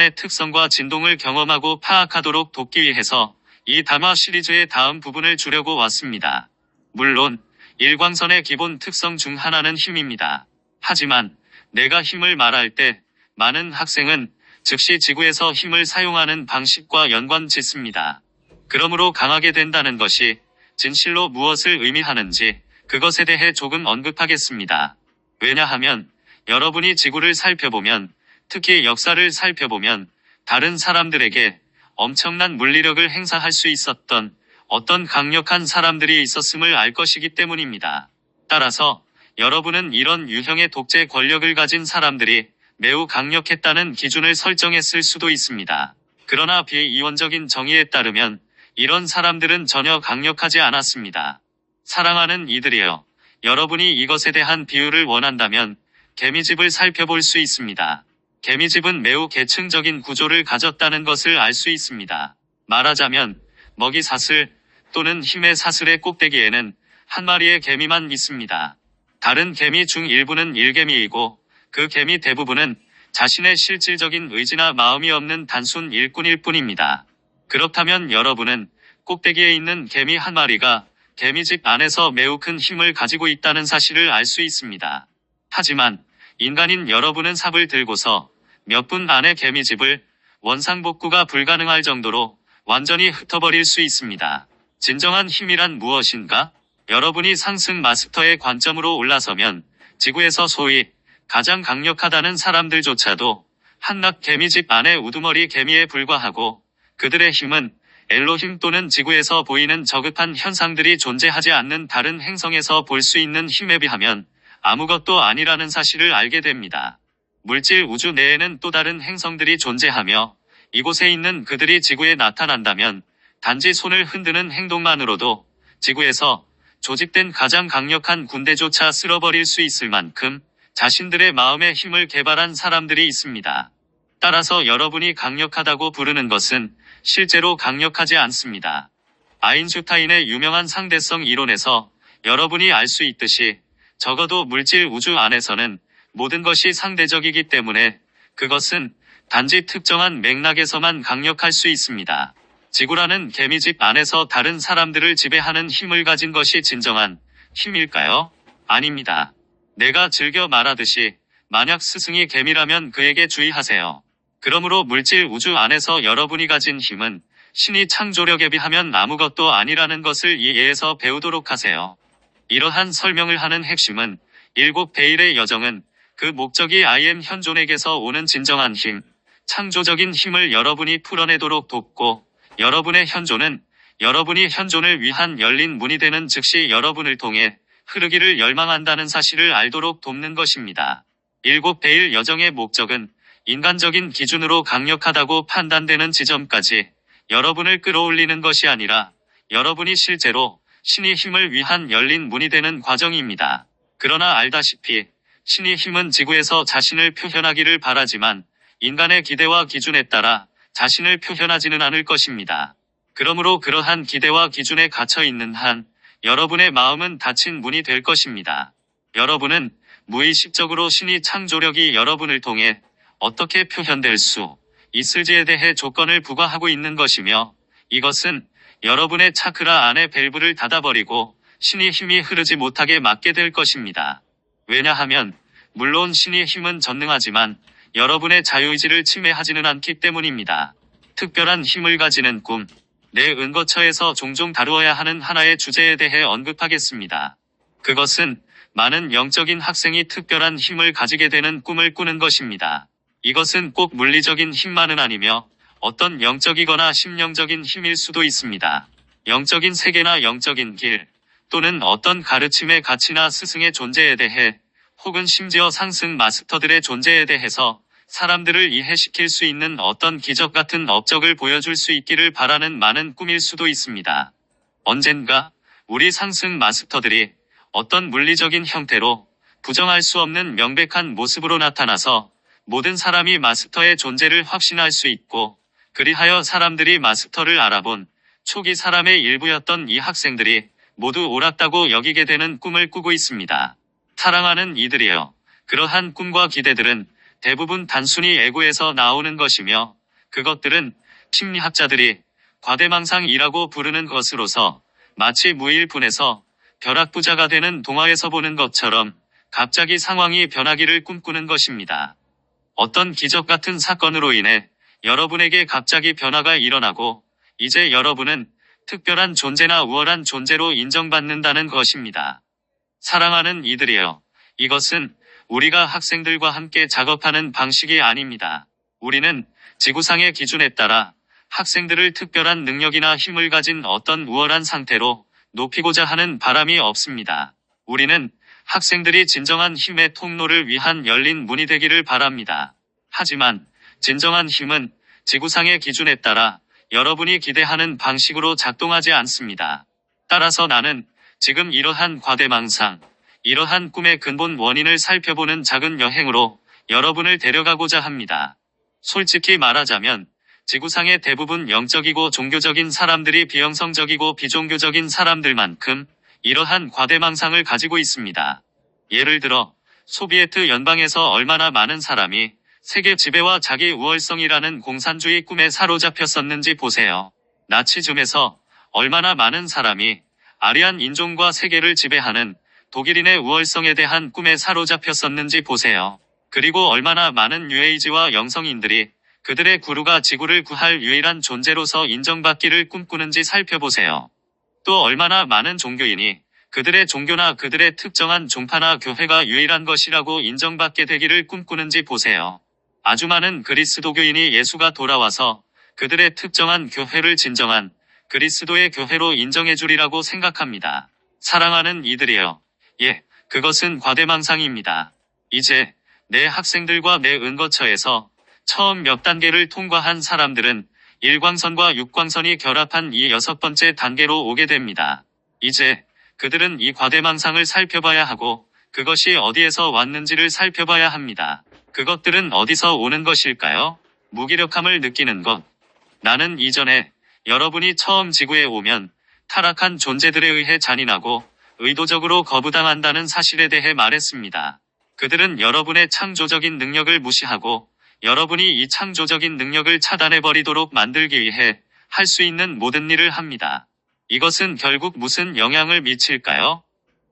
인간의 특성과 진동을 경험하고 파악하도록 돕기 위해서 이 담화 시리즈의 다음 부분을 주려고 왔습니다. 물론 일광선의 기본 특성 중 하나는 힘입니다. 하지만 내가 힘을 말할 때 많은 학생은 즉시 지구에서 힘을 사용하는 방식과 연관 짓습니다. 그러므로 강하게 된다는 것이 진실로 무엇을 의미하는지 그것에 대해 조금 언급하겠습니다. 왜냐하면 여러분이 지구를 살펴보면, 특히 역사를 살펴보면 다른 사람들에게 엄청난 물리력을 행사할 수 있었던 어떤 강력한 사람들이 있었음을 알 것이기 때문입니다. 따라서 여러분은 이런 유형의 독재 권력을 가진 사람들이 매우 강력했다는 기준을 설정했을 수도 있습니다. 그러나 비이원적인 정의에 따르면 이런 사람들은 전혀 강력하지 않았습니다. 사랑하는 이들이여, 여러분이 이것에 대한 비유를 원한다면 개미집을 살펴볼 수 있습니다. 개미집은 매우 계층적인 구조를 가졌다는 것을 알 수 있습니다. 말하자면 먹이 사슬 또는 힘의 사슬의 꼭대기에는 한 마리의 개미만 있습니다. 다른 개미 중 일부는 일개미이고 그 개미 대부분은 자신의 실질적인 의지나 마음이 없는 단순 일꾼일 뿐입니다. 그렇다면 여러분은 꼭대기에 있는 개미 한 마리가 개미집 안에서 매우 큰 힘을 가지고 있다는 사실을 알 수 있습니다. 하지만 인간인 여러분은 삽을 들고서 몇 분 안에 개미집을 원상복구가 불가능할 정도로 완전히 흩어버릴 수 있습니다. 진정한 힘이란 무엇인가? 여러분이 상승 마스터의 관점으로 올라서면 지구에서 소위 가장 강력하다는 사람들조차도 한낱 개미집 안의 우두머리 개미에 불과하고, 그들의 힘은 엘로힘 또는 지구에서 보이는 저급한 현상들이 존재하지 않는 다른 행성에서 볼 수 있는 힘에 비하면 아무것도 아니라는 사실을 알게 됩니다. 물질 우주 내에는 또 다른 행성들이 존재하며 이곳에 있는 그들이 지구에 나타난다면 단지 손을 흔드는 행동만으로도 지구에서 조직된 가장 강력한 군대조차 쓸어버릴 수 있을 만큼 자신들의 마음의 힘을 개발한 사람들이 있습니다. 따라서 여러분이 강력하다고 부르는 것은 실제로 강력하지 않습니다. 아인슈타인의 유명한 상대성 이론에서 여러분이 알 수 있듯이 적어도 물질 우주 안에서는 모든 것이 상대적이기 때문에 그것은 단지 특정한 맥락에서만 강력할 수 있습니다. 지구라는 개미집 안에서 다른 사람들을 지배하는 힘을 가진 것이 진정한 힘일까요? 아닙니다. 내가 즐겨 말하듯이 만약 스승이 개미라면 그에게 주의하세요. 그러므로 물질 우주 안에서 여러분이 가진 힘은 신이 창조력에 비하면 아무것도 아니라는 것을 이 예에서 배우도록 하세요. 이러한 설명을 하는 핵심은 일곱 베일의 여정은 그 목적이 I am 현존에게서 오는 진정한 힘, 창조적인 힘을 여러분이 풀어내도록 돕고, 여러분의 현존은 여러분이 현존을 위한 열린 문이 되는 즉시 여러분을 통해 흐르기를 열망한다는 사실을 알도록 돕는 것입니다. 일곱 베일 여정의 목적은 인간적인 기준으로 강력하다고 판단되는 지점까지 여러분을 끌어올리는 것이 아니라 여러분이 실제로 신의 힘을 위한 열린 문이 되는 과정입니다. 그러나 알다시피 신의 힘은 지구에서 자신을 표현하기를 바라지만 인간의 기대와 기준에 따라 자신을 표현하지는 않을 것입니다. 그러므로 그러한 기대와 기준에 갇혀 있는 한 여러분의 마음은 닫힌 문이 될 것입니다. 여러분은 무의식적으로 신의 창조력이 여러분을 통해 어떻게 표현될 수 있을지에 대해 조건을 부과하고 있는 것이며, 이것은 여러분의 차크라 안에 밸브를 닫아버리고 신의 힘이 흐르지 못하게 막게 될 것입니다. 왜냐하면 물론 신의 힘은 전능하지만 여러분의 자유의지를 침해하지는 않기 때문입니다. 특별한 힘을 가지는 꿈, 내 은거처에서 종종 다루어야 하는 하나의 주제에 대해 언급하겠습니다. 그것은 많은 영적인 학생이 특별한 힘을 가지게 되는 꿈을 꾸는 것입니다. 이것은 꼭 물리적인 힘만은 아니며 어떤 영적이거나 심령적인 힘일 수도 있습니다. 영적인 세계나 영적인 길, 또는 어떤 가르침의 가치나 스승의 존재에 대해, 혹은 심지어 상승 마스터들의 존재에 대해서 사람들을 이해시킬 수 있는 어떤 기적 같은 업적을 보여줄 수 있기를 바라는 많은 꿈일 수도 있습니다. 언젠가 우리 상승 마스터들이 어떤 물리적인 형태로 부정할 수 없는 명백한 모습으로 나타나서 모든 사람이 마스터의 존재를 확신할 수 있고, 그리하여 사람들이 마스터를 알아본 초기 사람의 일부였던 이 학생들이 모두 옳았다고 여기게 되는 꿈을 꾸고 있습니다. 사랑하는 이들이여, 그러한 꿈과 기대들은 대부분 단순히 에고에서 나오는 것이며 그것들은 심리학자들이 과대망상이라고 부르는 것으로서 마치 무일푼에서 벼락부자가 되는 동화에서 보는 것처럼 갑자기 상황이 변하기를 꿈꾸는 것입니다. 어떤 기적 같은 사건으로 인해 여러분에게 갑자기 변화가 일어나고 이제 여러분은 특별한 존재나 우월한 존재로 인정받는다는 것입니다. 사랑하는 이들이여, 이것은 우리가 학생들과 함께 작업하는 방식이 아닙니다. 우리는 지구상의 기준에 따라 학생들을 특별한 능력이나 힘을 가진 어떤 우월한 상태로 높이고자 하는 바람이 없습니다. 우리는 학생들이 진정한 힘의 통로를 위한 열린 문이 되기를 바랍니다. 하지만 진정한 힘은 지구상의 기준에 따라 여러분이 기대하는 방식으로 작동하지 않습니다. 따라서 나는 지금 이러한 과대망상, 이러한 꿈의 근본 원인을 살펴보는 작은 여행으로 여러분을 데려가고자 합니다. 솔직히 말하자면 지구상의 대부분 영적이고 종교적인 사람들이 비영성적이고 비종교적인 사람들만큼 이러한 과대망상을 가지고 있습니다. 예를 들어 소비에트 연방에서 얼마나 많은 사람이 세계 지배와 자기 우월성이라는 공산주의 꿈에 사로잡혔었는지 보세요. 나치즘에서 얼마나 많은 사람이 아리안 인종과 세계를 지배하는 독일인의 우월성에 대한 꿈에 사로잡혔었는지 보세요. 그리고 얼마나 많은 뉴에이지와 영성인들이 그들의 구루가 지구를 구할 유일한 존재로서 인정받기를 꿈꾸는지 살펴보세요. 또 얼마나 많은 종교인이 그들의 종교나 그들의 특정한 종파나 교회가 유일한 것이라고 인정받게 되기를 꿈꾸는지 보세요. 아주 많은 그리스도교인이 예수가 돌아와서 그들의 특정한 교회를 진정한 그리스도의 교회로 인정해주리라고 생각합니다. 사랑하는 이들이여, 그것은 과대망상입니다. 이제 내 학생들과 내 은거처에서 처음 몇 단계를 통과한 사람들은 1광선과 6광선이 결합한 이 6번째 단계로 오게 됩니다. 이제 그들은 이 과대망상을 살펴봐야 하고 그것이 어디에서 왔는지를 살펴봐야 합니다. 그것들은 어디서 오는 것일까요? 무기력함을 느끼는 것. 나는 이전에 여러분이 처음 지구에 오면 타락한 존재들에 의해 잔인하고 의도적으로 거부당한다는 사실에 대해 말했습니다. 그들은 여러분의 창조적인 능력을 무시하고 여러분이 이 창조적인 능력을 차단해버리도록 만들기 위해 할 수 있는 모든 일을 합니다. 이것은 결국 무슨 영향을 미칠까요?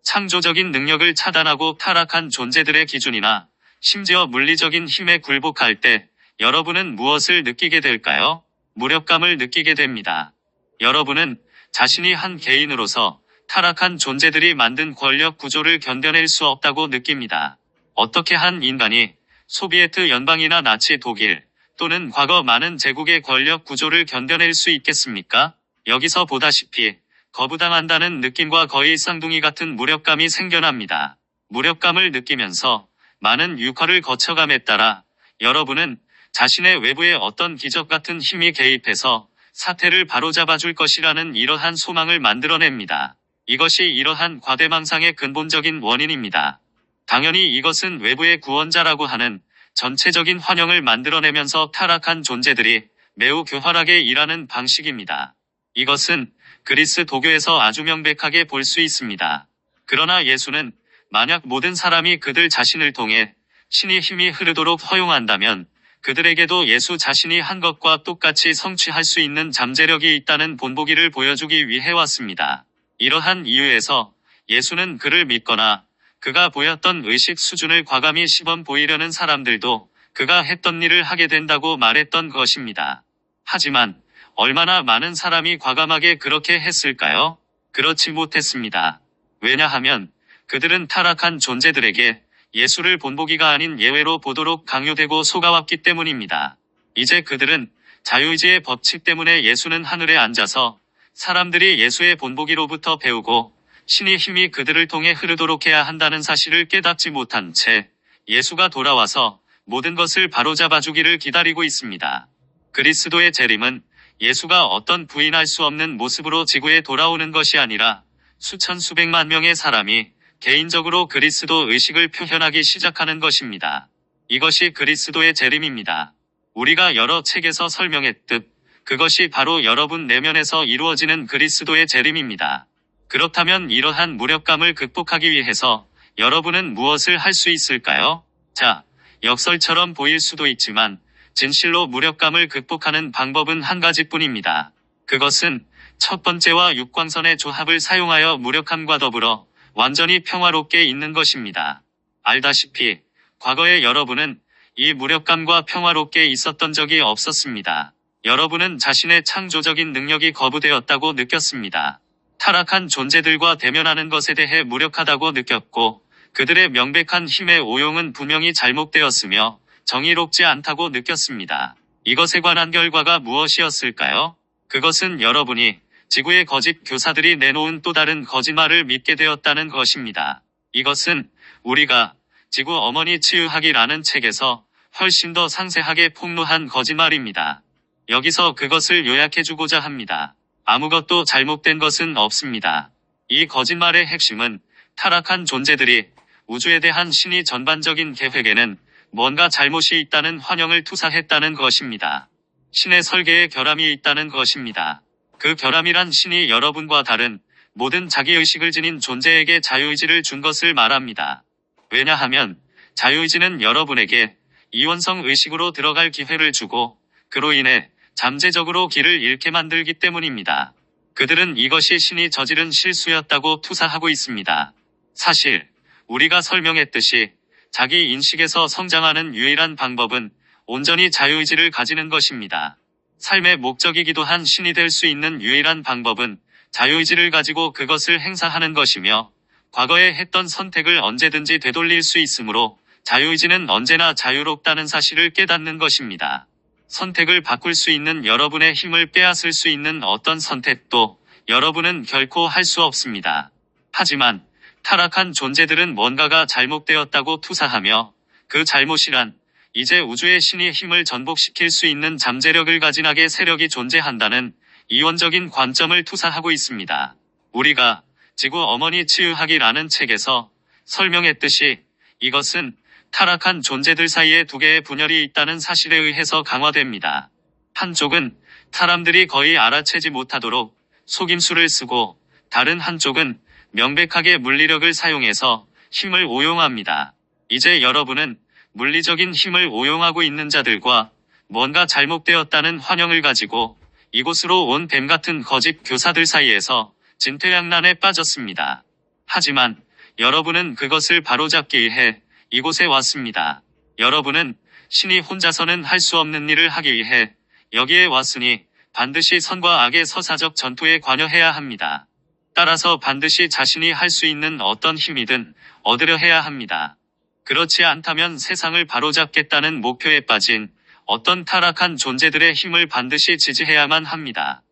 창조적인 능력을 차단하고 타락한 존재들의 기준이나 심지어 물리적인 힘에 굴복할 때 여러분은 무엇을 느끼게 될까요? 무력감을 느끼게 됩니다. 여러분은 자신이 한 개인으로서 타락한 존재들이 만든 권력 구조를 견뎌낼 수 없다고 느낍니다. 어떻게 한 인간이 소비에트 연방이나 나치 독일 또는 과거 많은 제국의 권력 구조를 견뎌낼 수 있겠습니까? 여기서 보다시피 거부당한다는 느낌과 거의 쌍둥이 같은 무력감이 생겨납니다. 무력감을 느끼면서 많은 유화를 거쳐감에 따라 여러분은 자신의 외부에 어떤 기적 같은 힘이 개입해서 사태를 바로잡아 줄 것이라는 이러한 소망을 만들어냅니다. 이것이 이러한 과대망상의 근본적인 원인입니다. 당연히 이것은 외부의 구원자라고 하는 전체적인 환영을 만들어내면서 타락한 존재들이 매우 교활하게 일하는 방식입니다. 이것은 그리스도교에서 아주 명백하게 볼 수 있습니다. 그러나 예수는 만약 모든 사람이 그들 자신을 통해 신의 힘이 흐르도록 허용한다면 그들에게도 예수 자신이 한 것과 똑같이 성취할 수 있는 잠재력이 있다는 본보기를 보여주기 위해 왔습니다. 이러한 이유에서 예수는 그를 믿거나 그가 보였던 의식 수준을 과감히 시범 보이려는 사람들도 그가 했던 일을 하게 된다고 말했던 것입니다. 하지만 얼마나 많은 사람이 과감하게 그렇게 했을까요? 그렇지 못했습니다. 왜냐하면 그들은 타락한 존재들에게 예수를 본보기가 아닌 예외로 보도록 강요되고 속아왔기 때문입니다. 이제 그들은 자유의지의 법칙 때문에 예수는 하늘에 앉아서 사람들이 예수의 본보기로부터 배우고 신의 힘이 그들을 통해 흐르도록 해야 한다는 사실을 깨닫지 못한 채 예수가 돌아와서 모든 것을 바로잡아 주기를 기다리고 있습니다. 그리스도의 재림은 예수가 어떤 부인할 수 없는 모습으로 지구에 돌아오는 것이 아니라 수천 수백만 명의 사람이 개인적으로 그리스도 의식을 표현하기 시작하는 것입니다. 이것이 그리스도의 재림입니다. 우리가 여러 책에서 설명했듯 그것이 바로 여러분 내면에서 이루어지는 그리스도의 재림입니다. 그렇다면 이러한 무력감을 극복하기 위해서 여러분은 무엇을 할 수 있을까요? 자, 역설처럼 보일 수도 있지만 진실로 무력감을 극복하는 방법은 한 가지뿐입니다. 그것은 첫 번째와 육광선의 조합을 사용하여 무력함과 더불어 완전히 평화롭게 있는 것입니다. 알다시피 과거의 여러분은 이 무력감과 평화롭게 있었던 적이 없었습니다. 여러분은 자신의 창조적인 능력이 거부되었다고 느꼈습니다. 타락한 존재들과 대면하는 것에 대해 무력하다고 느꼈고 그들의 명백한 힘의 오용은 분명히 잘못되었으며 정의롭지 않다고 느꼈습니다. 이것에 관한 결과가 무엇이었을까요? 그것은 여러분이 지구의 거짓 교사들이 내놓은 또 다른 거짓말을 믿게 되었다는 것입니다. 이것은 우리가 지구 어머니 치유하기라는 책에서 훨씬 더 상세하게 폭로한 거짓말입니다. 여기서 그것을 요약해주고자 합니다. 아무것도 잘못된 것은 없습니다. 이 거짓말의 핵심은 타락한 존재들이 우주에 대한 신의 전반적인 계획에는 뭔가 잘못이 있다는 환영을 투사했다는 것입니다. 신의 설계에 결함이 있다는 것입니다. 그 결함이란 신이 여러분과 다른 모든 자기의식을 지닌 존재에게 자유의지를 준 것을 말합니다. 왜냐하면 자유의지는 여러분에게 이원성 의식으로 들어갈 기회를 주고 그로 인해 잠재적으로 길을 잃게 만들기 때문입니다. 그들은 이것이 신이 저지른 실수였다고 투사하고 있습니다. 사실 우리가 설명했듯이 자기 인식에서 성장하는 유일한 방법은 온전히 자유의지를 가지는 것입니다. 삶의 목적이기도 한 신이 될 수 있는 유일한 방법은 자유의지를 가지고 그것을 행사하는 것이며 과거에 했던 선택을 언제든지 되돌릴 수 있으므로 자유의지는 언제나 자유롭다는 사실을 깨닫는 것입니다. 선택을 바꿀 수 있는 여러분의 힘을 빼앗을 수 있는 어떤 선택도 여러분은 결코 할 수 없습니다. 하지만 타락한 존재들은 뭔가가 잘못되었다고 투사하며 그 잘못이란 이제 우주의 신이 힘을 전복시킬 수 있는 잠재력을 가진 악의 세력이 존재한다는 이원적인 관점을 투사하고 있습니다. 우리가 지구 어머니 치유하기라는 책에서 설명했듯이 이것은 타락한 존재들 사이에 두 개의 분열이 있다는 사실에 의해서 강화됩니다. 한쪽은 사람들이 거의 알아채지 못하도록 속임수를 쓰고 다른 한쪽은 명백하게 물리력을 사용해서 힘을 오용합니다. 이제 여러분은 물리적인 힘을 오용하고 있는 자들과 뭔가 잘못되었다는 환영을 가지고 이곳으로 온 뱀 같은 거짓 교사들 사이에서 진퇴양난에 빠졌습니다. 하지만 여러분은 그것을 바로잡기 위해 이곳에 왔습니다. 여러분은 신이 혼자서는 할 수 없는 일을 하기 위해 여기에 왔으니 반드시 선과 악의 서사적 전투에 관여해야 합니다. 따라서 반드시 자신이 할 수 있는 어떤 힘이든 얻으려 해야 합니다. 그렇지 않다면 세상을 바로잡겠다는 목표에 빠진 어떤 타락한 존재들의 힘을 반드시 지지해야만 합니다.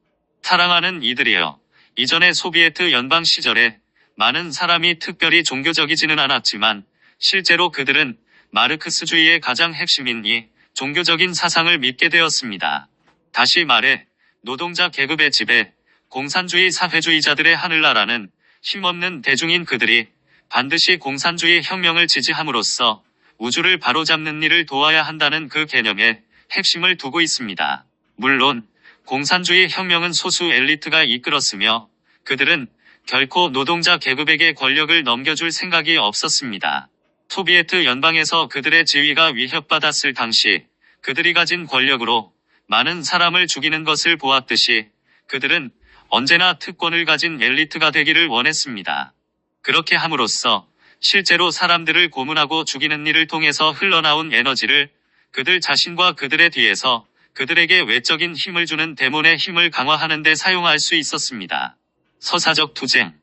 사랑하는 이들이여, 이전의 소비에트 연방 시절에 많은 사람이 특별히 종교적이지는 않았지만 실제로 그들은 마르크스주의의 가장 핵심인 이 종교적인 사상을 믿게 되었습니다. 다시 말해 노동자 계급의 지배, 공산주의 사회주의자들의 하늘나라는 힘없는 대중인 그들이 반드시 공산주의 혁명을 지지함으로써 우주를 바로잡는 일을 도와야 한다는 그 개념에 핵심을 두고 있습니다. 물론 공산주의 혁명은 소수 엘리트가 이끌었으며 그들은 결코 노동자 계급에게 권력을 넘겨줄 생각이 없었습니다. 소비에트 연방에서 그들의 지위가 위협받았을 당시 그들이 가진 권력으로 많은 사람을 죽이는 것을 보았듯이 그들은 언제나 특권을 가진 엘리트가 되기를 원했습니다. 그렇게 함으로써 실제로 사람들을 고문하고 죽이는 일을 통해서 흘러나온 에너지를 그들 자신과 그들의 뒤에서 그들에게 외적인 힘을 주는 데몬의 힘을 강화하는 데 사용할 수 있었습니다. 서사적 투쟁.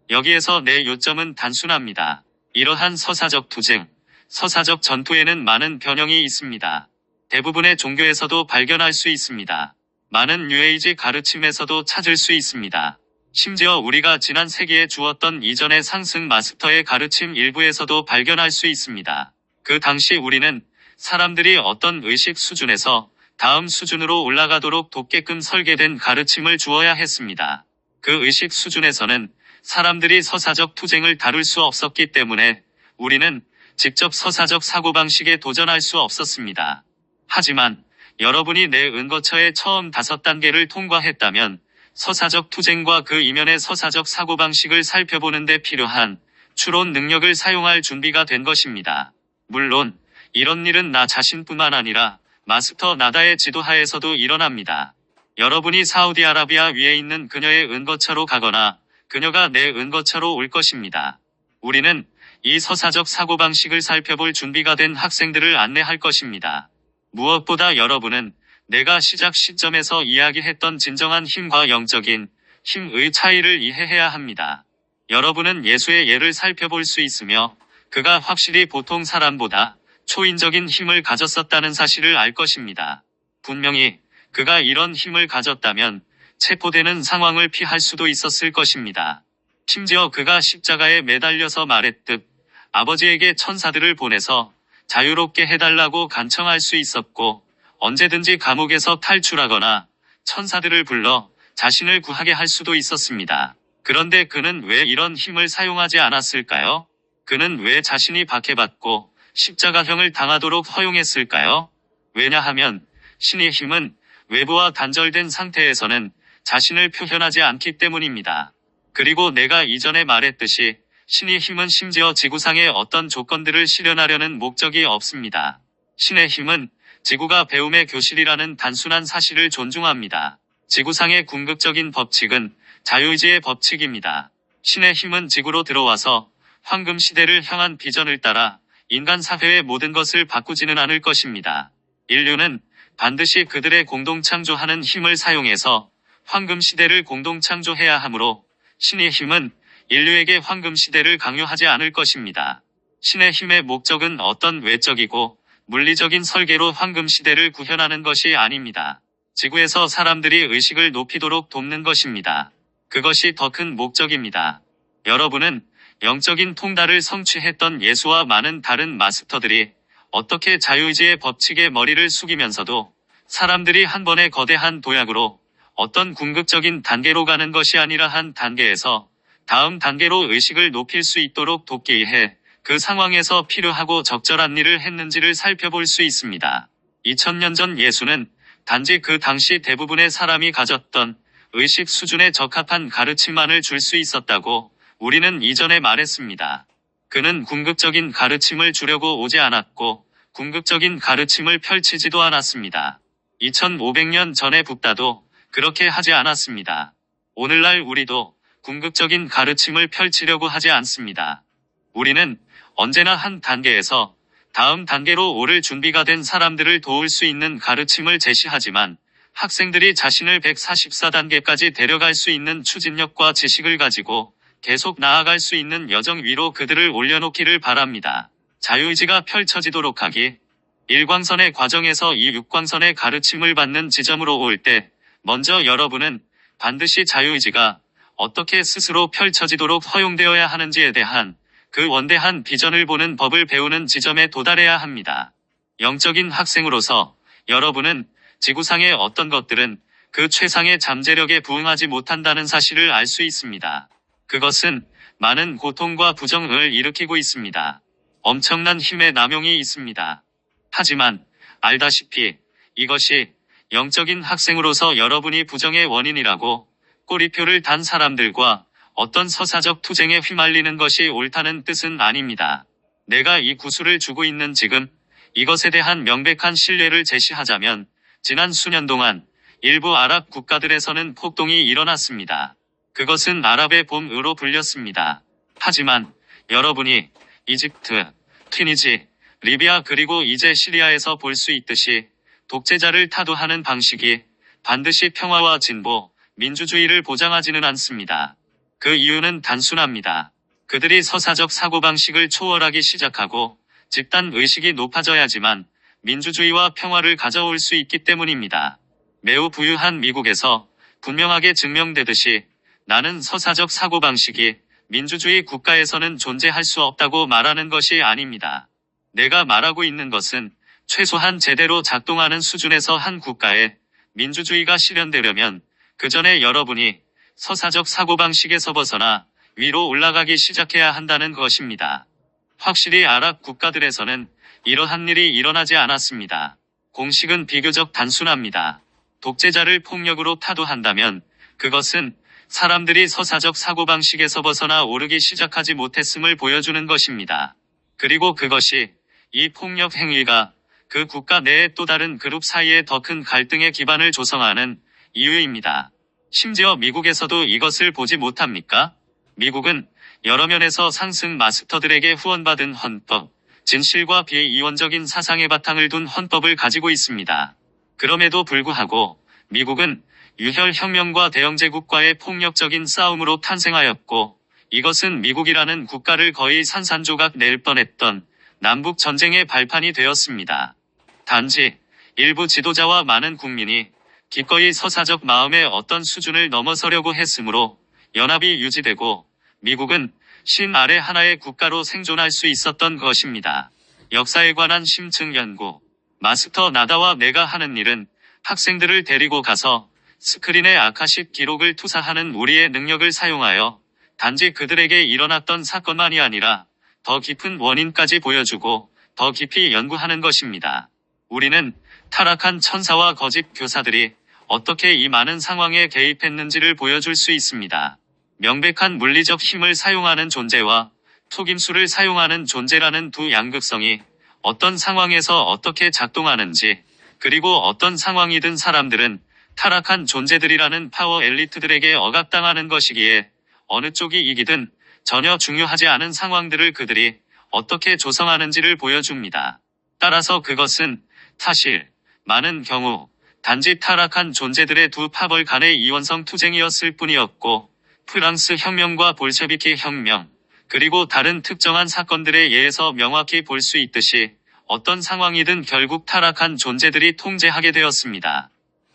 여기에서 내 요점은 단순합니다. 이러한 서사적 투쟁, 서사적 전투에는 많은 변형이 있습니다. 대부분의 종교에서도 발견할 수 있습니다. 많은 뉴에이지 가르침에서도 찾을 수 있습니다. 심지어 우리가 지난 세기에 주었던 이전의 상승 마스터의 가르침 일부에서도 발견할 수 있습니다. 그 당시 우리는 사람들이 어떤 의식 수준에서 다음 수준으로 올라가도록 돕게끔 설계된 가르침을 주어야 했습니다. 그 의식 수준에서는 사람들이 서사적 투쟁을 다룰 수 없었기 때문에 우리는 직접 서사적 사고방식에 도전할 수 없었습니다. 하지만 여러분이 내 은거처의 처음 5단계를 통과했다면 서사적 투쟁과 그 이면의 서사적 사고방식을 살펴보는 데 필요한 추론 능력을 사용할 준비가 된 것입니다. 물론 이런 일은 나 자신뿐만 아니라 마스터 나다의 지도하에서도 일어납니다. 여러분이 사우디아라비아 위에 있는 그녀의 은거차로 가거나 그녀가 내 은거차로 올 것입니다. 우리는 이 서사적 사고방식을 살펴볼 준비가 된 학생들을 안내할 것입니다. 무엇보다 여러분은 내가 시작 시점에서 이야기했던 진정한 힘과 영적인 힘의 차이를 이해해야 합니다. 여러분은 예수의 예를 살펴볼 수 있으며 그가 확실히 보통 사람보다 초인적인 힘을 가졌었다는 사실을 알 것입니다. 분명히 그가 이런 힘을 가졌다면 체포되는 상황을 피할 수도 있었을 것입니다. 심지어 그가 십자가에 매달려서 말했듯 아버지에게 천사들을 보내서 자유롭게 해달라고 간청할 수 있었고 언제든지 감옥에서 탈출하거나 천사들을 불러 자신을 구하게 할 수도 있었습니다. 그런데 그는 왜 이런 힘을 사용하지 않았을까요? 그는 왜 자신이 박해받고 십자가형을 당하도록 허용했을까요? 왜냐하면 신의 힘은 외부와 단절된 상태에서는 자신을 표현하지 않기 때문입니다. 그리고 내가 이전에 말했듯이 신의 힘은 심지어 지구상의 어떤 조건들을 실현하려는 목적이 없습니다. 신의 힘은 지구가 배움의 교실이라는 단순한 사실을 존중합니다. 지구상의 궁극적인 법칙은 자유의지의 법칙입니다. 신의 힘은 지구로 들어와서 황금 시대를 향한 비전을 따라 인간 사회의 모든 것을 바꾸지는 않을 것입니다. 인류는 반드시 그들의 공동 창조하는 힘을 사용해서 황금 시대를 공동 창조해야 하므로 신의 힘은 인류에게 황금 시대를 강요하지 않을 것입니다. 신의 힘의 목적은 어떤 외적이고 물리적인 설계로 황금 시대를 구현하는 것이 아닙니다. 지구에서 사람들이 의식을 높이도록 돕는 것입니다. 그것이 더 큰 목적입니다. 여러분은 영적인 통달을 성취했던 예수와 많은 다른 마스터들이 어떻게 자유의지의 법칙에 머리를 숙이면서도 사람들이 한 번의 거대한 도약으로 어떤 궁극적인 단계로 가는 것이 아니라 한 단계에서 다음 단계로 의식을 높일 수 있도록 돕기 위해 그 상황에서 필요하고 적절한 일을 했는지를 살펴볼 수 있습니다. 2000년 전 예수는 단지 그 당시 대부분의 사람이 가졌던 의식 수준에 적합한 가르침만을 줄 수 있었다고 우리는 이전에 말했습니다. 그는 궁극적인 가르침을 주려고 오지 않았고 궁극적인 가르침을 펼치지도 않았습니다. 2500년 전의 붓다도 그렇게 하지 않았습니다. 오늘날 우리도 궁극적인 가르침을 펼치려고 하지 않습니다. 우리는 언제나 한 단계에서 다음 단계로 오를 준비가 된 사람들을 도울 수 있는 가르침을 제시하지만 학생들이 자신을 144단계까지 데려갈 수 있는 추진력과 지식을 가지고 계속 나아갈 수 있는 여정 위로 그들을 올려놓기를 바랍니다. 자유의지가 펼쳐지도록 하기. 1광선의 과정에서 이 6광선의 가르침을 받는 지점으로 올 때 먼저 여러분은 반드시 자유의지가 어떻게 스스로 펼쳐지도록 허용되어야 하는지에 대한 그 원대한 비전을 보는 법을 배우는 지점에 도달해야 합니다. 영적인 학생으로서 여러분은 지구상의 어떤 것들은 그 최상의 잠재력에 부응하지 못한다는 사실을 알 수 있습니다. 그것은 많은 고통과 부정을 일으키고 있습니다. 엄청난 힘의 남용이 있습니다. 하지만 알다시피 이것이 영적인 학생으로서 여러분이 부정의 원인이라고 꼬리표를 단 사람들과 어떤 서사적 투쟁에 휘말리는 것이 옳다는 뜻은 아닙니다. 내가 이 구술을 주고 있는 지금 이것에 대한 명백한 신뢰를 제시하자면 지난 수년 동안 일부 아랍 국가들에서는 폭동이 일어났습니다. 그것은 아랍의 봄으로 불렸습니다. 하지만 여러분이 이집트, 튀니지, 리비아 그리고 이제 시리아에서 볼 수 있듯이 독재자를 타도하는 방식이 반드시 평화와 진보, 민주주의를 보장하지는 않습니다. 그 이유는 단순합니다. 그들이 서사적 사고방식을 초월하기 시작하고 집단 의식이 높아져야지만 민주주의와 평화를 가져올 수 있기 때문입니다. 매우 부유한 미국에서 분명하게 증명되듯이 나는 서사적 사고방식이 민주주의 국가에서는 존재할 수 없다고 말하는 것이 아닙니다. 내가 말하고 있는 것은 최소한 제대로 작동하는 수준에서 한 국가에 민주주의가 실현되려면 그 전에 여러분이 서사적 사고방식에서 벗어나 위로 올라가기 시작해야 한다는 것입니다. 확실히 아랍 국가들에서는 이러한 일이 일어나지 않았습니다. 공식은 비교적 단순합니다. 독재자를 폭력으로 타도한다면 그것은 사람들이 서사적 사고방식에서 벗어나 오르기 시작하지 못했음을 보여주는 것입니다. 그리고 그것이 이 폭력 행위가 그 국가 내의 또 다른 그룹 사이에 더 큰 갈등의 기반을 조성하는 이유입니다. 심지어 미국에서도 이것을 보지 못합니까? 미국은 여러 면에서 상승 마스터들에게 후원받은 헌법, 진실과 비이원적인 사상의 바탕을 둔 헌법을 가지고 있습니다. 그럼에도 불구하고 미국은 유혈혁명과 대영제국과의 폭력적인 싸움으로 탄생하였고, 이것은 미국이라는 국가를 거의 산산조각 낼 뻔했던 남북 전쟁의 발판이 되었습니다. 단지 일부 지도자와 많은 국민이 기꺼이 서사적 마음의 어떤 수준을 넘어서려고 했으므로 연합이 유지되고 미국은 신 아래 하나의 국가로 생존할 수 있었던 것입니다. 역사에 관한 심층 연구. 마스터 나다와 내가 하는 일은 학생들을 데리고 가서 스크린에 아카식 기록을 투사하는 우리의 능력을 사용하여 단지 그들에게 일어났던 사건만이 아니라 더 깊은 원인까지 보여주고 더 깊이 연구하는 것입니다. 우리는 타락한 천사와 거짓 교사들이 어떻게 이 많은 상황에 개입했는지를 보여줄 수 있습니다. 명백한 물리적 힘을 사용하는 존재와 속임수를 사용하는 존재라는 두 양극성이 어떤 상황에서 어떻게 작동하는지, 그리고 어떤 상황이든 사람들은 타락한 존재들이라는 파워 엘리트들에게 억압당하는 것이기에 어느 쪽이 이기든 전혀 중요하지 않은 상황들을 그들이 어떻게 조성하는지를 보여줍니다. 따라서 그것은 사실 많은 경우 단지 타락한 존재들의 두 파벌 간의 이원성 투쟁이었을 뿐이었고, 프랑스 혁명과 볼셰비키 혁명, 그리고 다른 특정한 사건들의 예에서 명확히 볼 수 있듯이 어떤 상황이든 결국 타락한 존재들이 통제하게 되었습니다.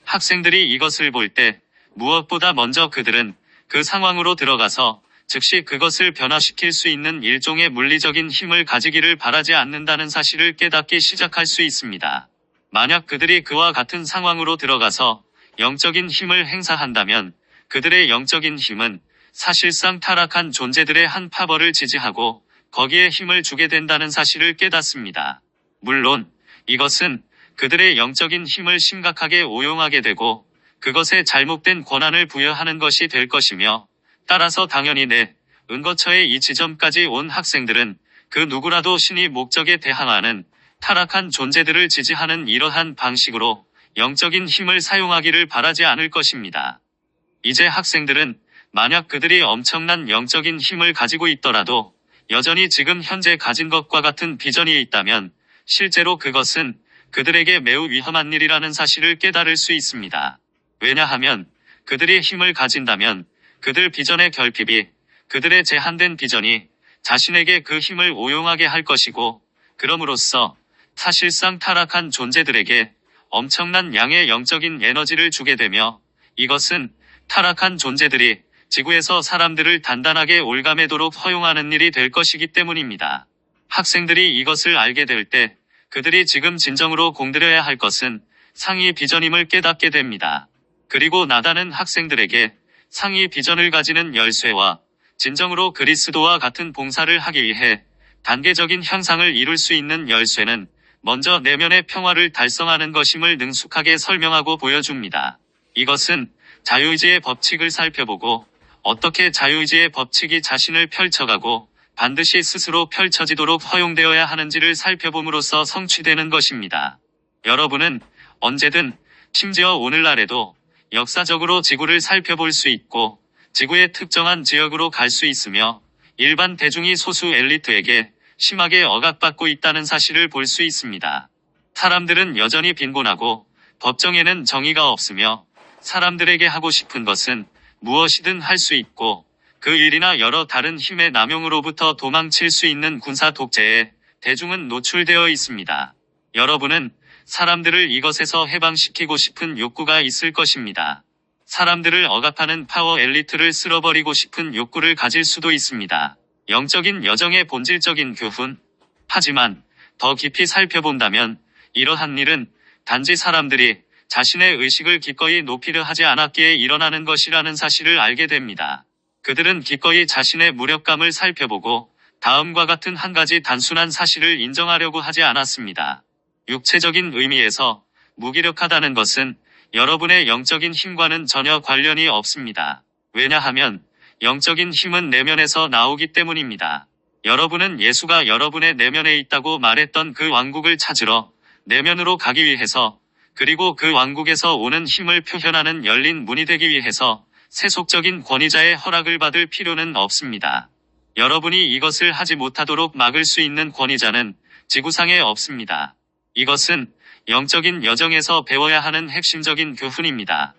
학생들이 이것을 볼 때 무엇보다 먼저 그들은 그 상황으로 들어가서 즉시 그것을 변화시킬 수 있는 일종의 물리적인 힘을 가지기를 바라지 않는다는 사실을 깨닫기 시작할 수 있습니다. 만약 그들이 그와 같은 상황으로 들어가서 영적인 힘을 행사한다면 그들의 영적인 힘은 사실상 타락한 존재들의 한 파벌을 지지하고 거기에 힘을 주게 된다는 사실을 깨닫습니다. 물론 이것은 그들의 영적인 힘을 심각하게 오용하게 되고 그것에 잘못된 권한을 부여하는 것이 될 것이며, 따라서 당연히 내 은거처의 이 지점까지 온 학생들은 그 누구라도 신이 목적에 대항하는 타락한 존재들을 지지하는 이러한 방식으로 영적인 힘을 사용하기를 바라지 않을 것입니다. 이제 학생들은 만약 그들이 엄청난 영적인 힘을 가지고 있더라도 여전히 지금 현재 가진 것과 같은 비전이 있다면 실제로 그것은 그들에게 매우 위험한 일이라는 사실을 깨달을 수 있습니다. 왜냐하면 그들이 힘을 가진다면 그들 비전의 결핍이 그들의 제한된 비전이 자신에게 그 힘을 오용하게 할 것이고, 그럼으로써 사실상 타락한 존재들에게 엄청난 양의 영적인 에너지를 주게 되며, 이것은 타락한 존재들이 지구에서 사람들을 단단하게 올가매도록 허용하는 일이 될 것이기 때문입니다. 학생들이 이것을 알게 될 때 그들이 지금 진정으로 공들여야 할 것은 상위 비전임을 깨닫게 됩니다. 그리고 나다는 학생들에게 상위 비전을 가지는 열쇠와 진정으로 그리스도와 같은 봉사를 하기 위해 단계적인 향상을 이룰 수 있는 열쇠는 먼저 내면의 평화를 달성하는 것임을 능숙하게 설명하고 보여줍니다. 이것은 자유의지의 법칙을 살펴보고 어떻게 자유의지의 법칙이 자신을 펼쳐가고 반드시 스스로 펼쳐지도록 허용되어야 하는지를 살펴봄으로써 성취되는 것입니다. 여러분은 언제든, 심지어 오늘날에도 역사적으로 지구를 살펴볼 수 있고 지구의 특정한 지역으로 갈 수 있으며 일반 대중이 소수 엘리트에게 심하게 억압받고 있다는 사실을 볼 수 있습니다. 사람들은 여전히 빈곤하고 법정에는 정의가 없으며 사람들에게 하고 싶은 것은 무엇이든 할 수 있고 그 일이나 여러 다른 힘의 남용으로부터 도망칠 수 있는 군사 독재에 대중은 노출되어 있습니다. 여러분은 사람들을 이것에서 해방시키고 싶은 욕구가 있을 것입니다. 사람들을 억압하는 파워 엘리트를 쓸어버리고 싶은 욕구를 가질 수도 있습니다. 영적인 여정의 본질적인 교훈. 하지만 더 깊이 살펴본다면 이러한 일은 단지 사람들이 자신의 의식을 기꺼이 높이려 하지 않았기에 일어나는 것이라는 사실을 알게 됩니다. 그들은 기꺼이 자신의 무력감을 살펴보고 다음과 같은 한 가지 단순한 사실을 인정하려고 하지 않았습니다. 육체적인 의미에서 무기력하다는 것은 여러분의 영적인 힘과는 전혀 관련이 없습니다. 왜냐하면 영적인 힘은 내면에서 나오기 때문입니다. 여러분은 예수가 여러분의 내면에 있다고 말했던 그 왕국을 찾으러 내면으로 가기 위해서, 그리고 그 왕국에서 오는 힘을 표현하는 열린 문이 되기 위해서 세속적인 권위자의 허락을 받을 필요는 없습니다. 여러분이 이것을 하지 못하도록 막을 수 있는 권위자는 지구상에 없습니다. 이것은 영적인 여정에서 배워야 하는 핵심적인 교훈입니다.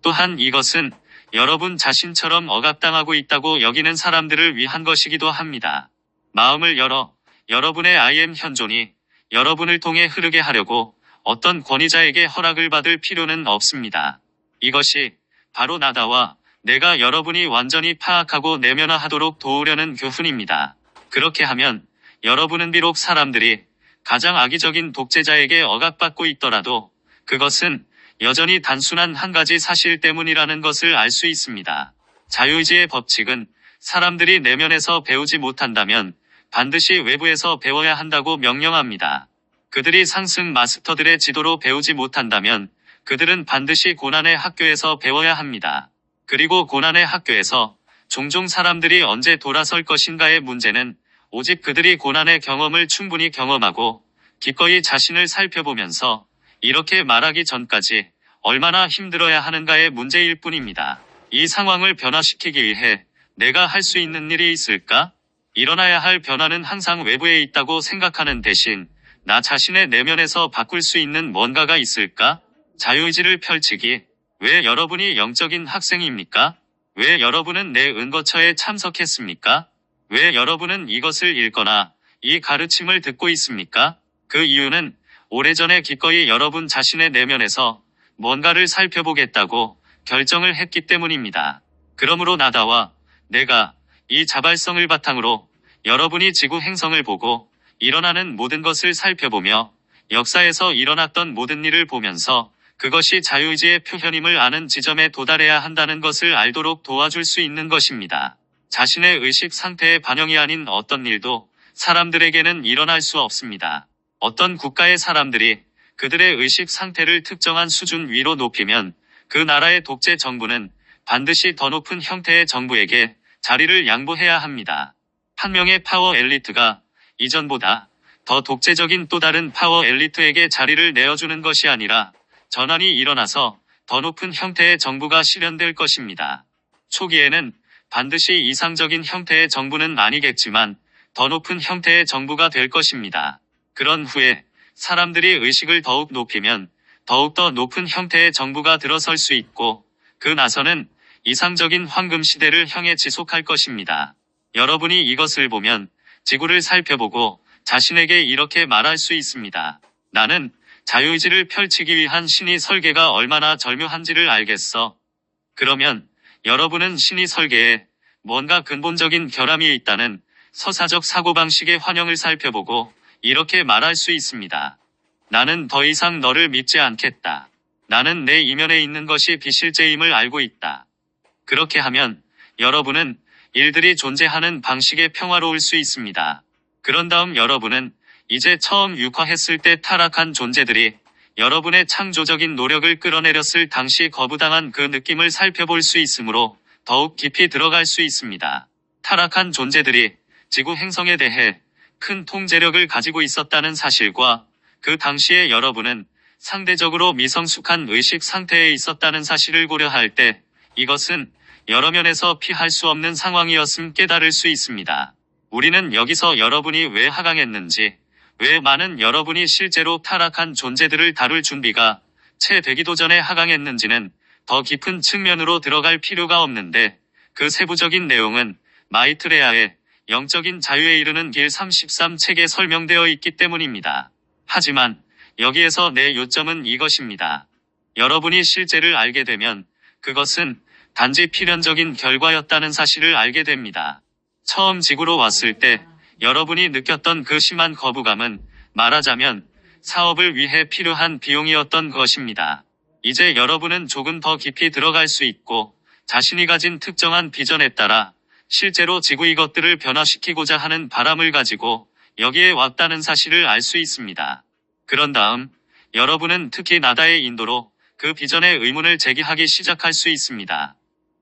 또한 이것은 여러분 자신처럼 억압당하고 있다고 여기는 사람들을 위한 것이기도 합니다. 마음을 열어 여러분의 I am 현존이 여러분을 통해 흐르게 하려고 어떤 권위자에게 허락을 받을 필요는 없습니다. 이것이 바로 나다와 내가 여러분이 완전히 파악하고 내면화하도록 도우려는 교훈입니다. 그렇게 하면 여러분은 비록 사람들이 가장 악의적인 독재자에게 억압받고 있더라도 그것은 여전히 단순한 한 가지 사실 때문이라는 것을 알 수 있습니다. 자유의지의 법칙은 사람들이 내면에서 배우지 못한다면 반드시 외부에서 배워야 한다고 명령합니다. 그들이 상승 마스터들의 지도로 배우지 못한다면 그들은 반드시 고난의 학교에서 배워야 합니다. 그리고 고난의 학교에서 종종 사람들이 언제 돌아설 것인가의 문제는 오직 그들이 고난의 경험을 충분히 경험하고 기꺼이 자신을 살펴보면서 이렇게 말하기 전까지 얼마나 힘들어야 하는가의 문제일 뿐입니다. 이 상황을 변화시키기 위해 내가 할 수 있는 일이 있을까? 일어나야 할 변화는 항상 외부에 있다고 생각하는 대신 나 자신의 내면에서 바꿀 수 있는 뭔가가 있을까? 자유의지를 펼치기. 왜 여러분이 영적인 학생입니까? 왜 여러분은 내 은거처에 참석했습니까? 왜 여러분은 이것을 읽거나 이 가르침을 듣고 있습니까? 그 이유는 오래전에 기꺼이 여러분 자신의 내면에서 뭔가를 살펴보겠다고 결정을 했기 때문입니다. 그러므로 나다와 내가 이 자발성을 바탕으로 여러분이 지구 행성을 보고 일어나는 모든 것을 살펴보며 역사에서 일어났던 모든 일을 보면서 그것이 자유의지의 표현임을 아는 지점에 도달해야 한다는 것을 알도록 도와줄 수 있는 것입니다. 자신의 의식 상태의 반영이 아닌 어떤 일도 사람들에게는 일어날 수 없습니다. 어떤 국가의 사람들이 그들의 의식 상태를 특정한 수준 위로 높이면 그 나라의 독재 정부는 반드시 더 높은 형태의 정부에게 자리를 양보해야 합니다. 한 명의 파워 엘리트가 이전보다 더 독재적인 또 다른 파워 엘리트에게 자리를 내어주는 것이 아니라 전환이 일어나서 더 높은 형태의 정부가 실현될 것입니다. 초기에는 반드시 이상적인 형태의 정부는 아니겠지만 더 높은 형태의 정부가 될 것입니다. 그런 후에 사람들이 의식을 더욱 높이면 더욱더 높은 형태의 정부가 들어설 수 있고 그 나서는 이상적인 황금 시대를 향해 지속할 것입니다. 여러분이 이것을 보면 지구를 살펴보고 자신에게 이렇게 말할 수 있습니다. 나는 자유의지를 펼치기 위한 신의 설계가 얼마나 절묘한지를 알겠어. 그러면 여러분은 신의 설계에 뭔가 근본적인 결함이 있다는 서사적 사고방식의 환영을 살펴보고 이렇게 말할 수 있습니다. 나는 더 이상 너를 믿지 않겠다. 나는 내 이면에 있는 것이 비실제임을 알고 있다. 그렇게 하면 여러분은 일들이 존재하는 방식에 평화로울 수 있습니다. 그런 다음 여러분은 이제 처음 육화했을 때 타락한 존재들이 여러분의 창조적인 노력을 끌어내렸을 당시 거부당한 그 느낌을 살펴볼 수 있으므로 더욱 깊이 들어갈 수 있습니다. 타락한 존재들이 지구 행성에 대해 큰 통제력을 가지고 있었다는 사실과 그 당시에 여러분은 상대적으로 미성숙한 의식 상태에 있었다는 사실을 고려할 때 이것은 여러 면에서 피할 수 없는 상황이었음 깨달을 수 있습니다. 우리는 여기서 여러분이 왜 하강했는지, 왜 많은 여러분이 실제로 타락한 존재들을 다룰 준비가 채 되기도 전에 하강했는지는 더 깊은 측면으로 들어갈 필요가 없는데 그 세부적인 내용은 마이트레아의 영적인 자유에 이르는 길 33책에 설명되어 있기 때문입니다. 하지만 여기에서 내 요점은 이것입니다. 여러분이 실제를 알게 되면 그것은 단지 필연적인 결과였다는 사실을 알게 됩니다. 처음 지구로 왔을 때 여러분이 느꼈던 그 심한 거부감은 말하자면 사업을 위해 필요한 비용이었던 것입니다. 이제 여러분은 조금 더 깊이 들어갈 수 있고 자신이 가진 특정한 비전에 따라 실제로 지구 이것들을 변화시키고자 하는 바람을 가지고 여기에 왔다는 사실을 알 수 있습니다. 그런 다음 여러분은 특히 나다의 인도로 그 비전의 의문을 제기하기 시작할 수 있습니다.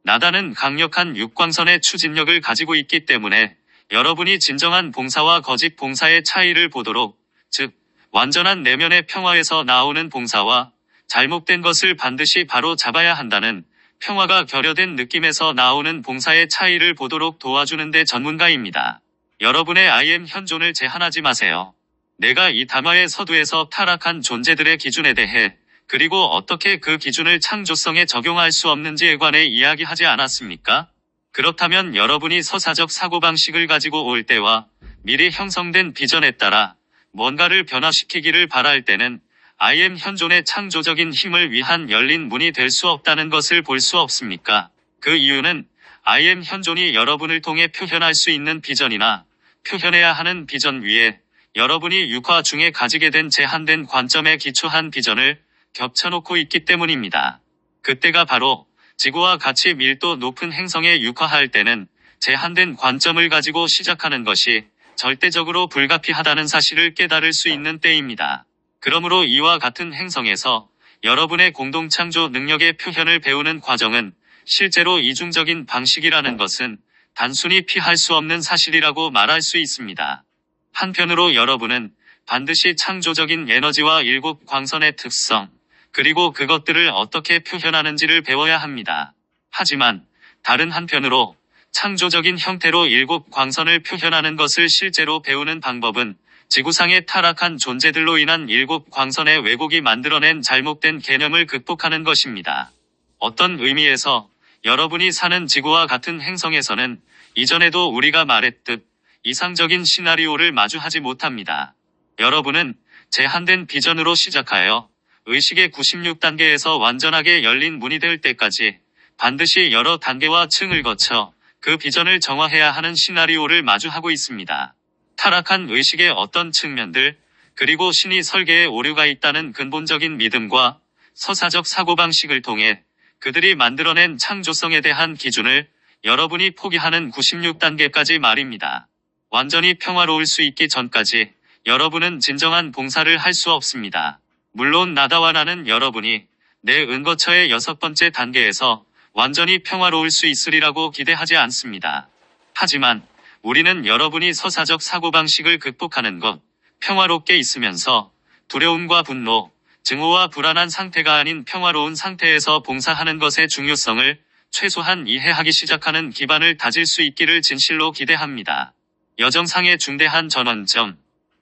나다는 강력한 육광선의 추진력을 가지고 있기 때문에 여러분이 진정한 봉사와 거짓 봉사의 차이를 보도록, 즉, 완전한 내면의 평화에서 나오는 봉사와 잘못된 것을 반드시 바로 잡아야 한다는 평화가 결여된 느낌에서 나오는 봉사의 차이를 보도록 도와주는 데 전문가입니다. 여러분의 I am 현존을 제한하지 마세요. 내가 이 담화의 서두에서 타락한 존재들의 기준에 대해 그리고 어떻게 그 기준을 창조성에 적용할 수 없는지에 관해 이야기하지 않았습니까? 그렇다면 여러분이 서사적 사고방식을 가지고 올 때와 미리 형성된 비전에 따라 뭔가를 변화시키기를 바랄 때는 I am 현존의 창조적인 힘을 위한 열린 문이 될 수 없다는 것을 볼 수 없습니까? 그 이유는 I am 현존이 여러분을 통해 표현할 수 있는 비전이나 표현해야 하는 비전 위에 여러분이 육화 중에 가지게 된 제한된 관점에 기초한 비전을 겹쳐놓고 있기 때문입니다. 그때가 바로 지구와 같이 밀도 높은 행성에 육화할 때는 제한된 관점을 가지고 시작하는 것이 절대적으로 불가피하다는 사실을 깨달을 수 있는 때입니다. 그러므로 이와 같은 행성에서 여러분의 공동창조 능력의 표현을 배우는 과정은 실제로 이중적인 방식이라는 것은 단순히 피할 수 없는 사실이라고 말할 수 있습니다. 한편으로 여러분은 반드시 창조적인 에너지와 일곱 광선의 특성, 그리고 그것들을 어떻게 표현하는지를 배워야 합니다. 하지만 다른 한편으로 창조적인 형태로 일곱 광선을 표현하는 것을 실제로 배우는 방법은 지구상의 타락한 존재들로 인한 일곱 광선의 왜곡이 만들어낸 잘못된 개념을 극복하는 것입니다. 어떤 의미에서 여러분이 사는 지구와 같은 행성에서는 이전에도 우리가 말했듯 이상적인 시나리오를 마주하지 못합니다. 여러분은 제한된 비전으로 시작하여 의식의 96단계에서 완전하게 열린 문이 될 때까지 반드시 여러 단계와 층을 거쳐 그 비전을 정화해야 하는 시나리오를 마주하고 있습니다. 타락한 의식의 어떤 측면들, 그리고 신이 설계에 오류가 있다는 근본적인 믿음과 서사적 사고방식을 통해 그들이 만들어낸 창조성에 대한 기준을 여러분이 포기하는 96단계까지 말입니다. 완전히 평화로울 수 있기 전까지 여러분은 진정한 봉사를 할 수 없습니다. 물론 나다와 나는 여러분이 내 은거처의 6번째 단계에서 완전히 평화로울 수 있으리라고 기대하지 않습니다. 하지만 우리는 여러분이 서사적 사고방식을 극복하는 것, 평화롭게 있으면서 두려움과 분노, 증오와 불안한 상태가 아닌 평화로운 상태에서 봉사하는 것의 중요성을 최소한 이해하기 시작하는 기반을 다질 수 있기를 진실로 기대합니다. 여정상의 중대한 전환점.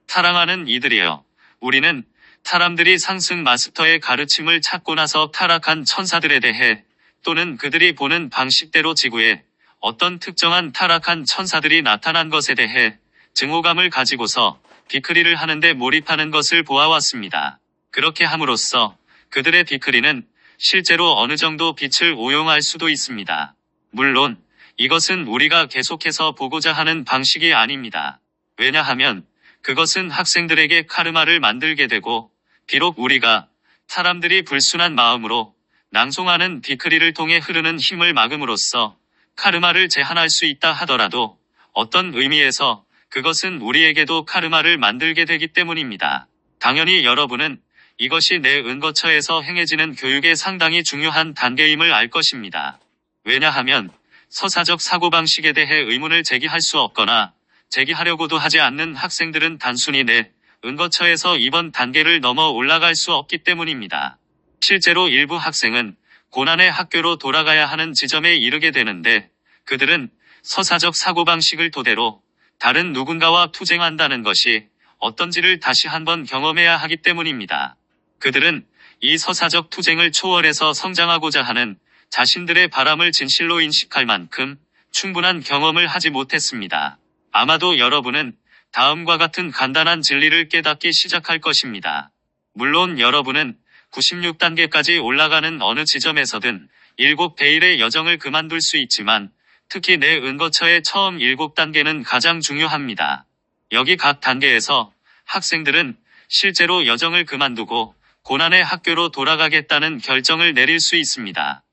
사랑하는 이들이여. 우리는 사람들이 상승 마스터의 가르침을 찾고 나서 타락한 천사들에 대해 또는 그들이 보는 방식대로 지구에 어떤 특정한 타락한 천사들이 나타난 것에 대해 증오감을 가지고서 비크리를 하는데 몰입하는 것을 보아왔습니다. 그렇게 함으로써 그들의 비크리는 실제로 어느 정도 빛을 오용할 수도 있습니다. 물론 이것은 우리가 계속해서 보고자 하는 방식이 아닙니다. 왜냐하면 그것은 학생들에게 카르마를 만들게 되고 비록 우리가 사람들이 불순한 마음으로 낭송하는 비크리를 통해 흐르는 힘을 막음으로써 카르마를 제한할 수 있다 하더라도 어떤 의미에서 그것은 우리에게도 카르마를 만들게 되기 때문입니다. 당연히 여러분은 이것이 내 은거처에서 행해지는 교육의 상당히 중요한 단계임을 알 것입니다. 왜냐하면 서사적 사고방식에 대해 의문을 제기할 수 없거나 제기하려고도 하지 않는 학생들은 단순히 내 은거처에서 이번 단계를 넘어 올라갈 수 없기 때문입니다. 실제로 일부 학생은 고난의 학교로 돌아가야 하는 지점에 이르게 되는데 그들은 서사적 사고방식을 토대로 다른 누군가와 투쟁한다는 것이 어떤지를 다시 한번 경험해야 하기 때문입니다. 그들은 이 서사적 투쟁을 초월해서 성장하고자 하는 자신들의 바람을 진실로 인식할 만큼 충분한 경험을 하지 못했습니다. 아마도 여러분은 다음과 같은 간단한 진리를 깨닫기 시작할 것입니다. 물론 여러분은 96단계까지 올라가는 어느 지점에서든 7베일의 여정을 그만둘 수 있지만 특히 내 은거처의 처음 7단계는 가장 중요합니다. 여기 각 단계에서 학생들은 실제로 여정을 그만두고 고난의 학교로 돌아가겠다는 결정을 내릴 수 있습니다.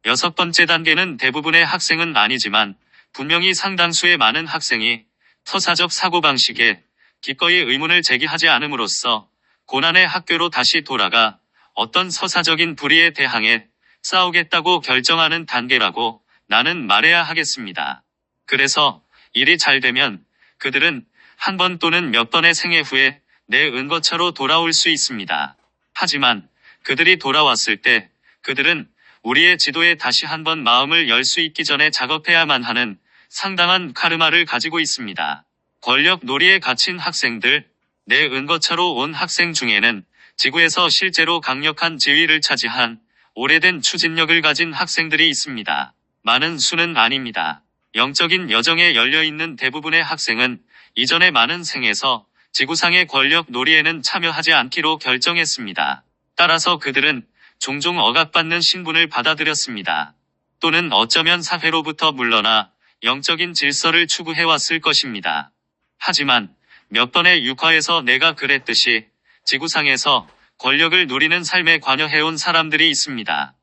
6번째 단계는 대부분의 학생은 아니지만 분명히 상당수의 많은 학생이 서사적 사고방식에 기꺼이 의문을 제기하지 않음으로써 고난의 학교로 다시 돌아가 어떤 서사적인 불의에 대항해 싸우겠다고 결정하는 단계라고 나는 말해야 하겠습니다. 그래서 일이 잘 되면 그들은 한 번 또는 몇 번의 생애 후에 내 은거처로 돌아올 수 있습니다. 하지만 그들이 돌아왔을 때 그들은 우리의 지도에 다시 한번 마음을 열 수 있기 전에 작업해야만 하는 상당한 카르마를 가지고 있습니다. 권력 놀이에 갇힌 학생들, 내 은거처로 온 학생 중에는 지구에서 실제로 강력한 지위를 차지한 오래된 추진력을 가진 학생들이 있습니다. 많은 수는 아닙니다. 영적인 여정에 열려있는 대부분의 학생은 이전의 많은 생에서 지구상의 권력 놀이에는 참여하지 않기로 결정했습니다. 따라서 그들은 종종 억압받는 신분을 받아들였습니다. 또는 어쩌면 사회로부터 물러나 영적인 질서를 추구해왔을 것입니다. 하지만 몇 번의 육화에서 내가 그랬듯이 지구상에서 권력을 누리는 삶에 관여해온 사람들이 있습니다.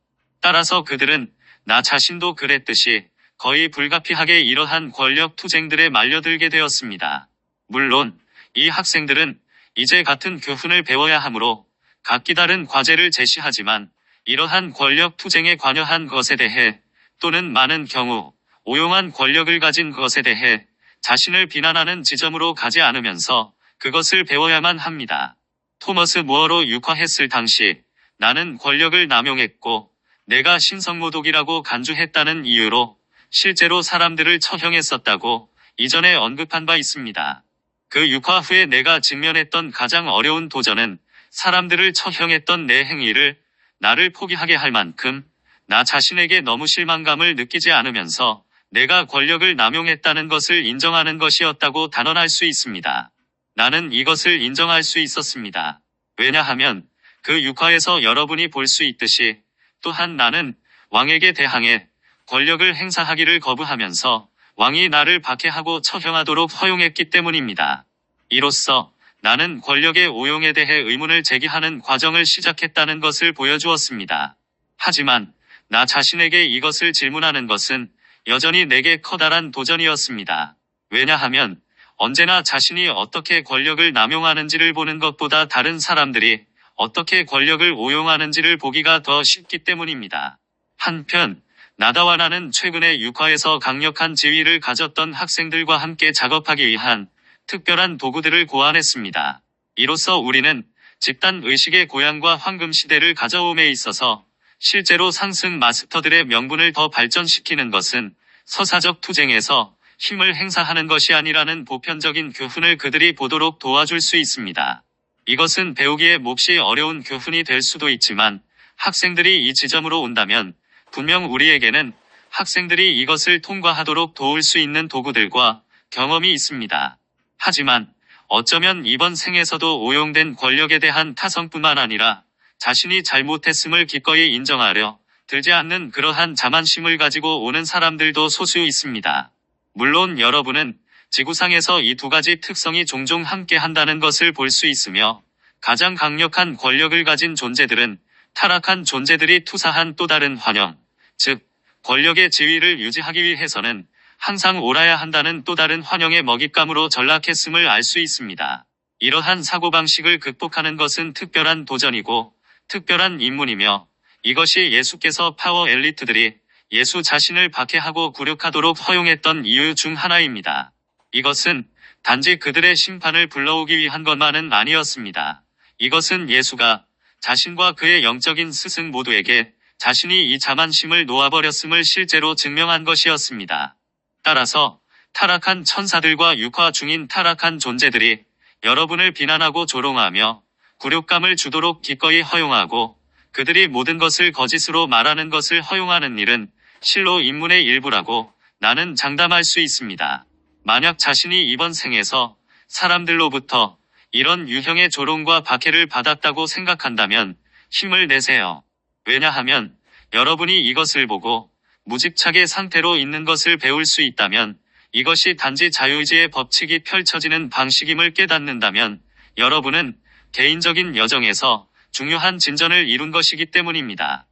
따라서 그들은 나 자신도 그랬듯이 거의 불가피하게 이러한 권력 투쟁들에 말려들게 되었습니다. 물론 이 학생들은 이제 같은 교훈을 배워야 하므로 각기 다른 과제를 제시하지만 이러한 권력 투쟁에 관여한 것에 대해 또는 많은 경우 오용한 권력을 가진 것에 대해 자신을 비난하는 지점으로 가지 않으면서 그것을 배워야만 합니다. 토머스 무어로 육화했을 당시 나는 권력을 남용했고 내가 신성모독이라고 간주했다는 이유로 실제로 사람들을 처형했었다고 이전에 언급한 바 있습니다. 그 육화 후에 내가 직면했던 가장 어려운 도전은 사람들을 처형했던 내 행위를 나를 포기하게 할 만큼 나 자신에게 너무 실망감을 느끼지 않으면서 내가 권력을 남용했다는 것을 인정하는 것이었다고 단언할 수 있습니다. 나는 이것을 인정할 수 있었습니다. 왜냐하면 그 육화에서 여러분이 볼 수 있듯이 또한 나는 왕에게 대항해 권력을 행사하기를 거부하면서 왕이 나를 박해하고 처형하도록 허용했기 때문입니다. 이로써 나는 권력의 오용에 대해 의문을 제기하는 과정을 시작했다는 것을 보여주었습니다. 하지만 나 자신에게 이것을 질문하는 것은 여전히 내게 커다란 도전이었습니다. 왜냐하면 언제나 자신이 어떻게 권력을 남용하는지를 보는 것보다 다른 사람들이 어떻게 권력을 오용하는지를 보기가 더 쉽기 때문입니다. 한편 나다와 나는 최근에 육화에서 강력한 지위를 가졌던 학생들과 함께 작업하기 위한 특별한 도구들을 고안했습니다. 이로써 우리는 집단 의식의 고향과 황금 시대를 가져옴에 있어서 실제로 상승 마스터들의 명분을 더 발전시키는 것은 서사적 투쟁에서 힘을 행사하는 것이 아니라는 보편적인 교훈을 그들이 보도록 도와줄 수 있습니다. 이것은 배우기에 몹시 어려운 교훈이 될 수도 있지만 학생들이 이 지점으로 온다면 분명 우리에게는 학생들이 이것을 통과하도록 도울 수 있는 도구들과 경험이 있습니다. 하지만 어쩌면 이번 생에서도 오용된 권력에 대한 타성뿐만 아니라 자신이 잘못했음을 기꺼이 인정하려 들지 않는 그러한 자만심을 가지고 오는 사람들도 소수 있습니다. 물론 여러분은 지구상에서 이 두 가지 특성이 종종 함께 한다는 것을 볼 수 있으며 가장 강력한 권력을 가진 존재들은 타락한 존재들이 투사한 또 다른 환영, 즉 권력의 지위를 유지하기 위해서는 항상 옳아야 한다는 또 다른 환영의 먹잇감으로 전락했음을 알 수 있습니다. 이러한 사고방식을 극복하는 것은 특별한 도전이고 특별한 임무이며 이것이 예수께서 파워 엘리트들이 예수 자신을 박해하고 굴욕하도록 허용했던 이유 중 하나입니다. 이것은 단지 그들의 심판을 불러오기 위한 것만은 아니었습니다. 이것은 예수가 자신과 그의 영적인 스승 모두에게 자신이 이 자만심을 놓아버렸음을 실제로 증명한 것이었습니다. 따라서 타락한 천사들과 육화 중인 타락한 존재들이 여러분을 비난하고 조롱하며 굴욕감을 주도록 기꺼이 허용하고 그들이 모든 것을 거짓으로 말하는 것을 허용하는 일은 실로 인문의 일부라고 나는 장담할 수 있습니다. 만약 자신이 이번 생에서 사람들로부터 이런 유형의 조롱과 박해를 받았다고 생각한다면 힘을 내세요. 왜냐하면 여러분이 이것을 보고 무집착의 상태로 있는 것을 배울 수 있다면 이것이 단지 자유의지의 법칙이 펼쳐지는 방식임을 깨닫는다면 여러분은 개인적인 여정에서 중요한 진전을 이룬 것이기 때문입니다.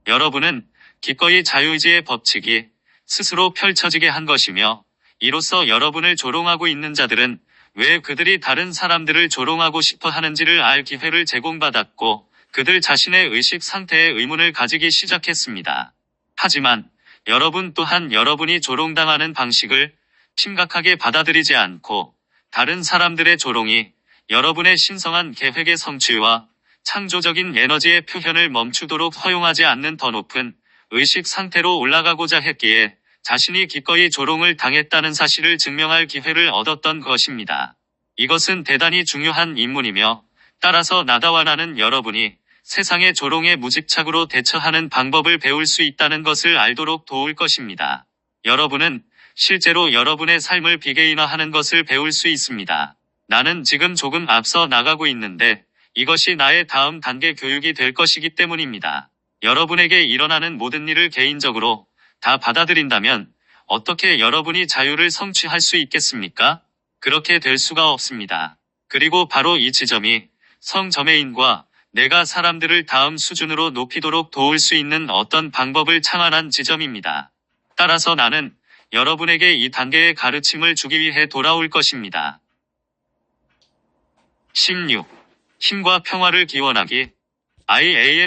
여러분은 기꺼이 자유의지의 법칙이 스스로 펼쳐지게 한 것이며 이로써 여러분을 조롱하고 있는 자들은 왜 그들이 다른 사람들을 조롱하고 싶어 하는지를 알 기회를 제공받았고 그들 자신의 의식 상태에 의문을 가지기 시작했습니다. 하지만 여러분 또한 여러분이 조롱당하는 방식을 심각하게 받아들이지 않고 다른 사람들의 조롱이 여러분의 신성한 계획의 성취와 창조적인 에너지의 표현을 멈추도록 허용하지 않는 더 높은 의식 상태로 올라가고자 했기에 자신이 기꺼이 조롱을 당했다는 사실을 증명할 기회를 얻었던 것입니다. 이것은 대단히 중요한 임무이며 따라서 나다와 나는 여러분이 세상의 조롱에 무집착으로 대처하는 방법을 배울 수 있다는 것을 알도록 도울 것입니다. 여러분은 실제로 여러분의 삶을 비개인화하는 것을 배울 수 있습니다. 나는 지금 조금 앞서 나가고 있는데 이것이 나의 다음 단계 교육이 될 것이기 때문입니다. 여러분에게 일어나는 모든 일을 개인적으로 다 받아들인다면 어떻게 여러분이 자유를 성취할 수 있겠습니까? 그렇게 될 수가 없습니다. 그리고 바로 이 지점이 성저메인과 내가 사람들을 다음 수준으로 높이도록 도울 수 있는 어떤 방법을 창안한 지점입니다. 따라서 나는 여러분에게 이 단계의 가르침을 주기 위해 돌아올 것입니다. 16. 힘과 평화를 기원하기. IAM